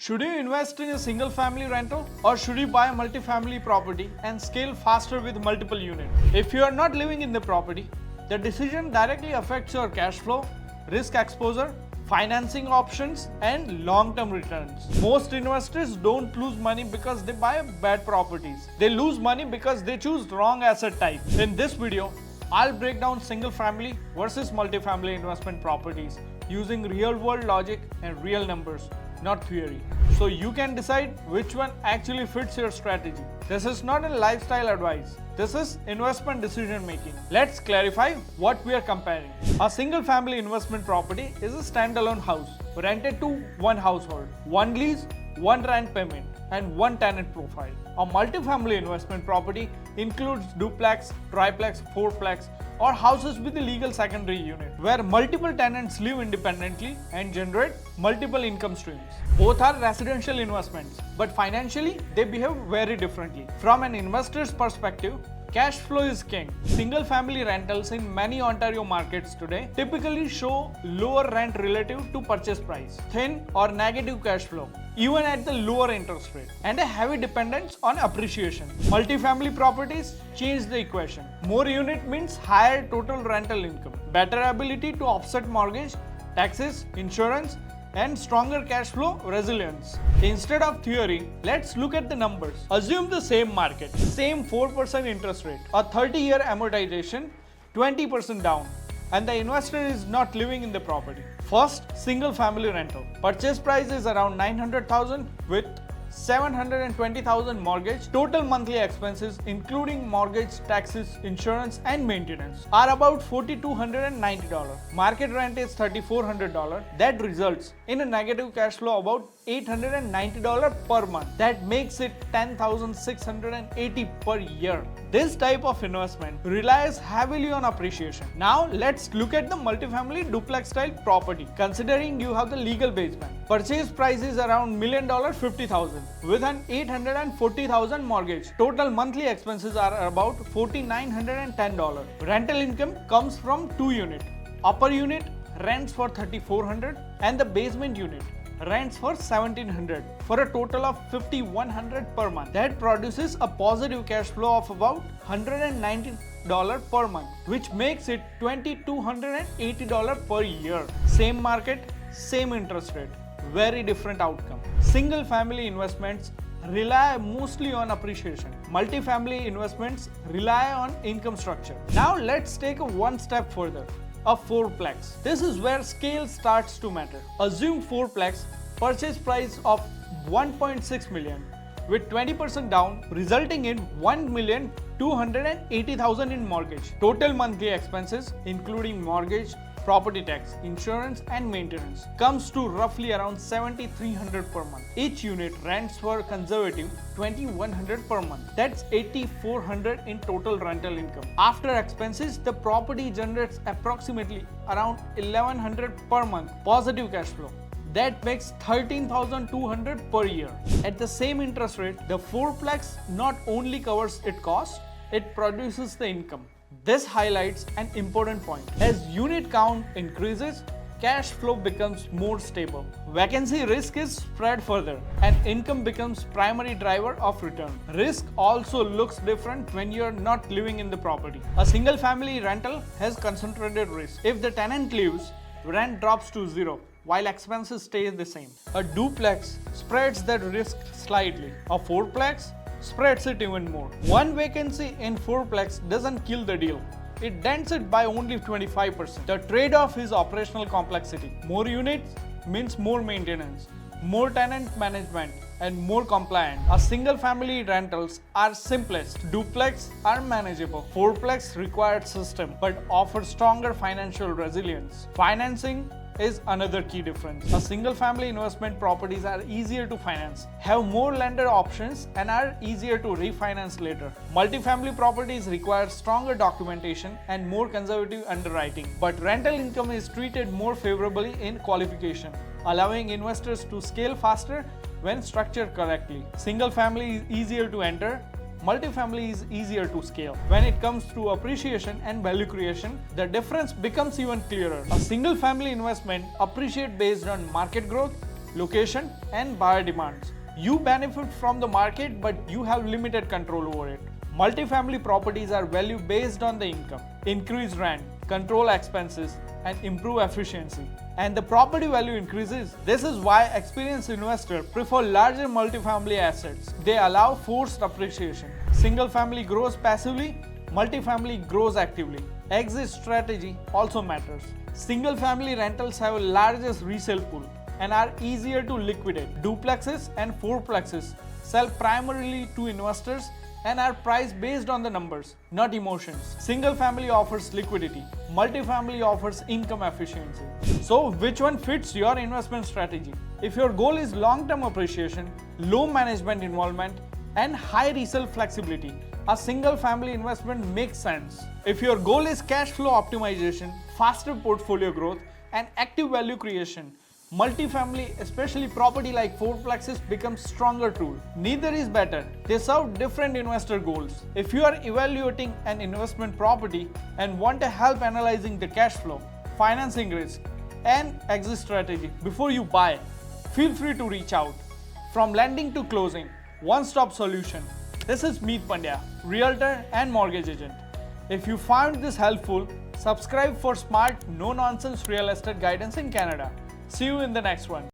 Should you invest in a single family rental or should you buy a multifamily property and scale faster with multiple units? If you are not living in the property, the decision directly affects your cash flow, risk exposure, financing options, and long-term returns. Most investors don't lose money because they buy bad properties. They lose money because they choose wrong asset type. In this video, I'll break down single family versus multifamily investment properties using real-world logic and real numbers, not theory, so you can decide which one actually fits your strategy. This is not a lifestyle advice. This is investment decision making. Let's clarify what we are comparing. A single family investment property is a standalone house rented to one household, one lease, one rent payment, and one tenant profile. A multifamily investment property includes duplex, triplex, fourplex, or houses with a legal secondary unit, where multiple tenants live independently and generate multiple income streams. Both are residential investments, but financially they behave very differently. From an investor's perspective, cash flow is king. Single family rentals in many Ontario markets today typically show lower rent relative to purchase price, thin or negative cash flow, even at the lower interest rate, and a heavy dependence on appreciation. Multifamily properties change the equation. More unit means higher total rental income, better ability to offset mortgage, taxes, insurance, and stronger cash flow resilience. Instead of theory, let's look at the numbers. Assume the same market, same 4% interest rate, a 30-year amortization, 20% down, and the investor is not living in the property. First, single family rental. Purchase price is around $900,000 with $720,000 mortgage. Total monthly expenses including mortgage, taxes, insurance, and maintenance are about $4,290. Market rent is $3,400. That results in a negative cash flow about $890 per month. That makes it $10,680 per year. This type of investment relies heavily on appreciation. Now let's look at the multifamily duplex style property. Considering you have the legal basement, purchase price is around $1,050,000 with an $840,000 mortgage. Total monthly expenses are about $4,910. Rental income comes from two units. Upper unit rents for $3,400 and the basement unit rents for $1,700 for a total of $5,100 per month. That produces a positive cash flow of about $190 per month, which makes it $2,280 per year. Same market, same interest rate, very different outcome. Single family investments rely mostly on appreciation. Multifamily investments rely on income structure. Now let's take it one step further. A fourplex. This is where scale starts to matter. Assume fourplex, purchase price of $1.6 million with 20% down, resulting in $1,280,000 in mortgage. Total monthly expenses including mortgage, property tax, insurance, and maintenance comes to roughly around $7,300 per month. Each unit rents for conservative $2,100 per month. That's $8,400 in total rental income. After expenses, the property generates approximately around $1,100 per month positive cash flow. That makes $13,200 per year. At the same interest rate, the fourplex not only covers its cost, it produces the income. This highlights an important point. As unit count increases, cash flow becomes more stable. Vacancy risk is spread further and income becomes primary driver of return. Risk also looks different when you are not living in the property. A single family rental has concentrated risk. If the tenant leaves, rent drops to zero while expenses stay the same. A duplex spreads that risk slightly. A fourplex spreads it even more. One vacancy in fourplex doesn't kill the deal. It dents it by only 25%. The trade-off is operational complexity. More units means more maintenance, more tenant management, and more compliant. A single family rentals are simplest. Duplex are manageable. Fourplex requires system but offers stronger financial resilience. Financing is another key difference. A single family investment properties are easier to finance, have more lender options, and are easier to refinance later. Multifamily properties require stronger documentation and more conservative underwriting, but rental income is treated more favorably in qualification, allowing investors to scale faster when structured correctly. Single family is easier to enter, multifamily is easier to scale. When it comes to appreciation and value creation, the difference becomes even clearer. A single family investment appreciates based on market growth, location, and buyer demands. You benefit from the market, but you have limited control over it. Multifamily properties are valued based on the income, increase rent, control expenses, and improve efficiency. And the property value increases. This is why experienced investors prefer larger multifamily assets. They allow forced appreciation. Single family grows passively, multifamily grows actively. Exit strategy also matters. Single family rentals have a largest resale pool and are easier to liquidate. Duplexes and fourplexes sell primarily to investors and are priced based on the numbers, not emotions. Single family offers liquidity, multifamily offers income efficiency. So which one fits your investment strategy? If your goal is long-term appreciation, low management involvement, and high resale flexibility, a single family investment makes sense. If your goal is cash flow optimization, faster portfolio growth, and active value creation, multifamily, especially property like fourplexes, becomes stronger tool. Neither is better. They serve different investor goals. If you are evaluating an investment property and want help analyzing the cash flow, financing risk, and exit strategy before you buy, feel free to reach out. From lending to closing, one-stop solution. This is Meet Pandya, realtor and mortgage agent. If you found this helpful, subscribe for smart, no-nonsense real estate guidance in Canada. See you in the next one.